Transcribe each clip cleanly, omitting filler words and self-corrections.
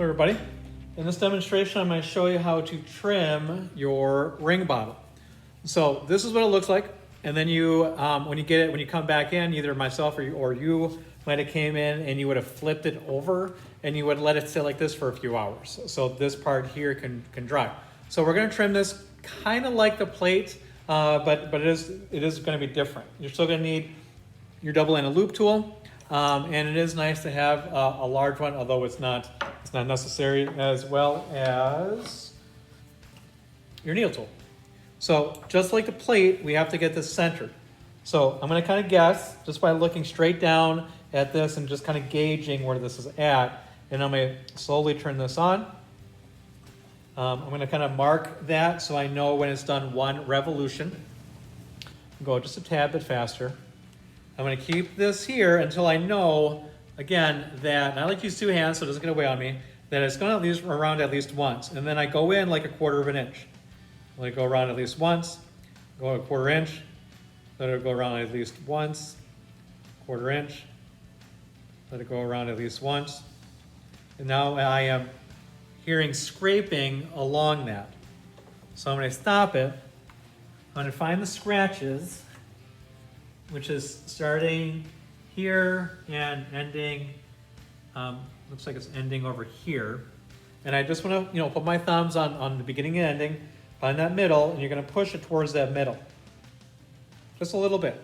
Hello everybody. In this demonstration I'm going to show you how to trim your ring bottle. So this is what it looks like, and then you, when you come back in, either myself or you might have came in and you would have flipped it over and you would let it sit like this for a few hours. So this part here can dry. So we're going to trim this kind of like the plate, but it is going to be different. You're still going to need your double-ended loop tool, and it is nice to have a large one, although it's not necessary, as well as your needle tool. So just like the plate, we have to get this centered. So I'm going to kind of guess just by looking straight down at this and just kind of gauging where this is at, and I'm going to slowly turn this on. I'm going to kind of mark that so I know when it's done one revolution. Go just a tad bit faster. I'm going to keep this here until I know, again, that, and I like to use two hands so it doesn't get away on me, that it's going to around at least once. And then I go in like 1/4 of an inch. Let it go around at least once, go 1/4 inch, let it go around at least once, 1/4 inch, let it go around at least once. And now I am hearing scraping along that. So I'm going to stop it. I'm going to find the scratches, which is starting here and ending, looks like it's ending over here. And I just want to, put my thumbs on the beginning and ending, find that middle, and you're going to push it towards that middle. Just a little bit.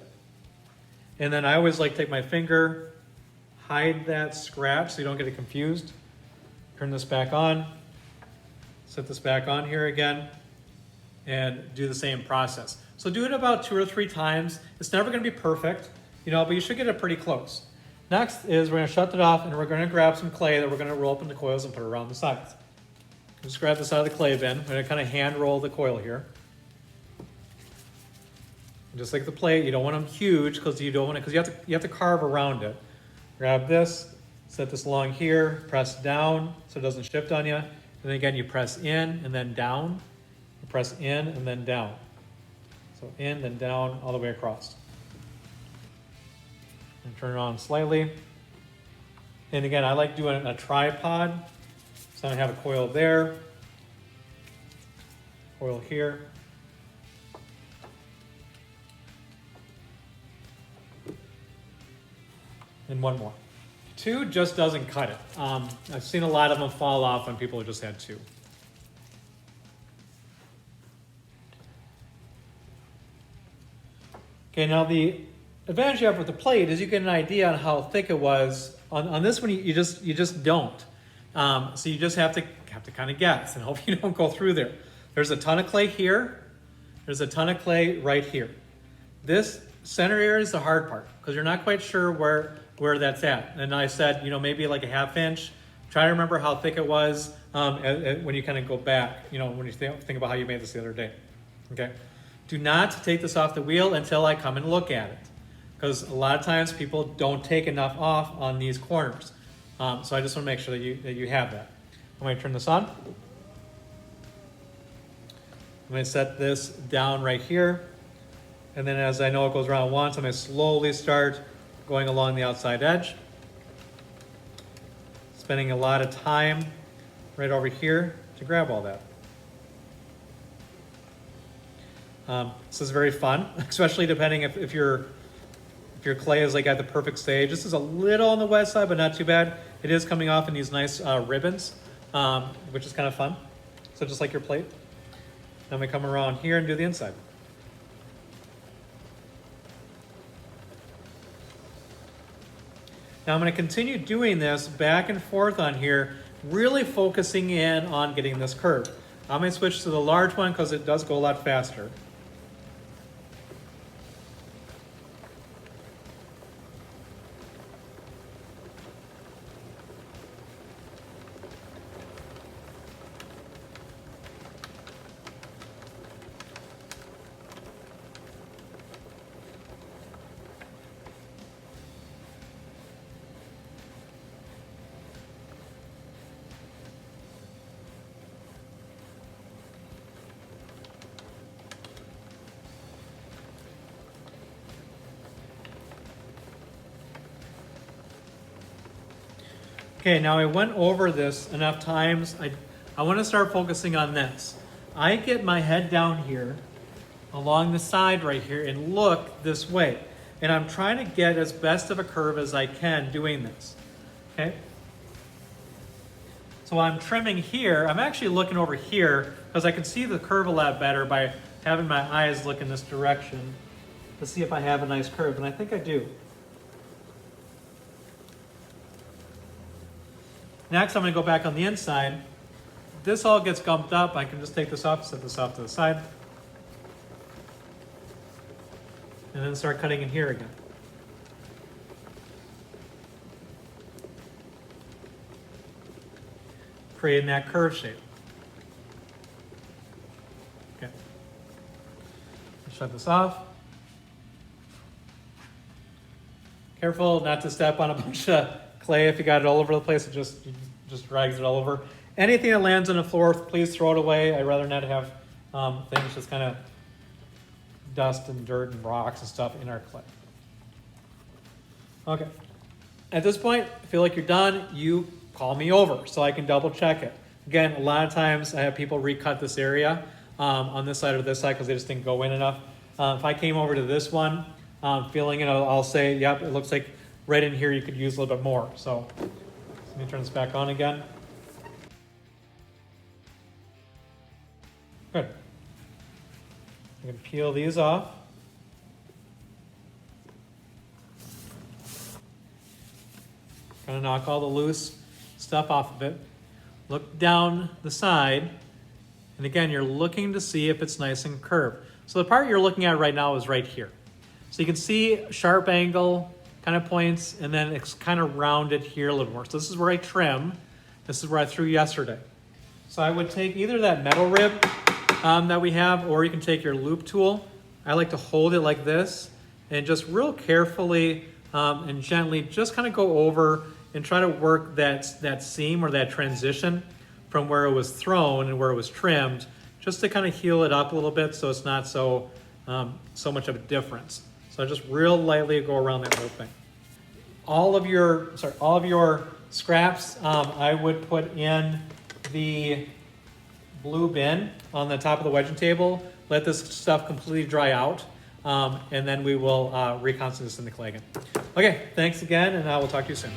And then I always like take my finger, hide that scratch so you don't get it confused. Turn this back on, set this back on here again, and do the same process. So do it about 2 or 3 times. It's never going to be perfect, but you should get it pretty close. Next is we're going to shut it off, and we're going to grab some clay that we're going to roll up into coils and put it around the sides. Just grab this out of the clay bin. I'm going to kind of hand roll the coil here. And just like the plate, you don't want them huge because you have to carve around it. Grab this, set this along here, press down so it doesn't shift on you. And then again, you press in and then down. You press in and then down. So in, then down, all the way across. And turn it on slightly. And again, I like doing it in a tripod. So I have a coil there, coil here. And one more. 2 just doesn't cut it. I've seen a lot of them fall off when people have just had 2. Okay, now the advantage you have with the plate is you get an idea on how thick it was. On this one, you just don't. So you just have to kind of guess and hope you don't go through there. There's a ton of clay here. There's a ton of clay right here. This center area is the hard part because you're not quite sure where that's at. And I said, maybe like a 1/2 inch. Try to remember how thick it was when you kind of go back, when you think about how you made this the other day. Okay. Do not take this off the wheel until I come and look at it, because a lot of times people don't take enough off on these corners. So I just want to make sure that you have that. I'm going to turn this on. I'm going to set this down right here. And then as I know it goes around once, I'm going to slowly start going along the outside edge. Spending a lot of time right over here to grab all that. This is very fun, especially depending if your clay is like at the perfect stage. This is a little on the wet side, but not too bad. It is coming off in these nice ribbons, which is kind of fun. So just like your plate. Now I'm gonna come around here and do the inside. Now I'm gonna continue doing this back and forth on here, really focusing in on getting this curve. I'm gonna switch to the large one because it does go a lot faster. Okay, now I went over this enough times. I want to start focusing on this. I get my head down here along the side right here and look this way. And I'm trying to get as best of a curve as I can doing this, okay? So while I'm trimming here, I'm actually looking over here because I can see the curve a lot better by having my eyes look in this direction to see if I have a nice curve, and I think I do. Next, I'm going to go back on the inside. This all gets gumped up. I can just take this off, set this off to the side, and then start cutting in here again. Creating that curve shape. Okay. Shut this off. Careful not to step on a bunch of clay. If you got it all over the place, it just drags it all over. Anything that lands on the floor, please throw it away. I'd rather not have things just kind of dust and dirt and rocks and stuff in our clay. Okay. At this point, I feel like you're done. You call me over so I can double check it. Again, a lot of times I have people recut this area on this side or this side because they just didn't go in enough. If I came over to this one, feeling it, I'll say, yep, it looks like right in here you could use a little bit more. So let me turn this back on again. Good. I'm going to peel these off. Kind of knock all the loose stuff off of it. Look down the side, and again, you're looking to see if it's nice and curved. So the part you're looking at right now is right here. So you can see sharp angle kind of points, and then it's kind of rounded here a little more. So this is where I trim. This is where I threw yesterday. So I would take either that metal rib that we have, or you can take your loop tool. I like to hold it like this and just real carefully and gently just kind of go over and try to work that seam or that transition from where it was thrown and where it was trimmed, just to kind of heal it up a little bit so it's not so much of a difference. So just real lightly go around that whole thing. All of your scraps, I would put in the blue bin on the top of the wedging table. Let this stuff completely dry out, and then we will reconstitute this in the clay again. Okay, thanks again, and I will talk to you soon.